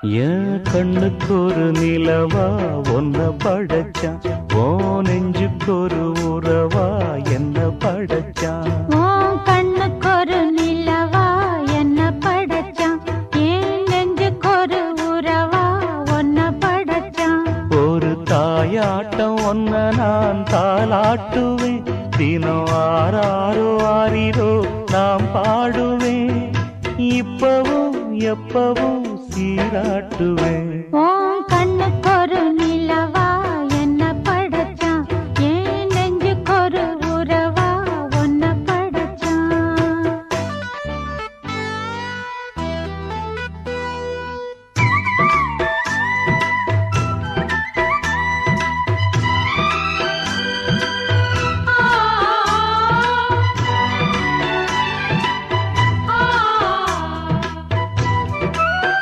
என் கண்ணுக்கு ஒரு நிலவா ஒன்ன படைச்சான், ஓ நெஞ்சுக்கு ஒரு உறவா என்ன படைச்சான். உன் கண்ணுக்கு ஒரு நிலவா என்ன படைச்சான், என் நெஞ்சுக்கு ஒரு உறவா ஒன்ன படைச்சான். ஒரு தாயாட்டம் ஒன்ன நான் தாலாட்டுவேன், தினம் ஆராரோ ஆரிரோ நாம் பாடுவேன், இப்பவும் எப்பவும் சீராட்டுவேன். உன் கண்ணுக்கு ஒரு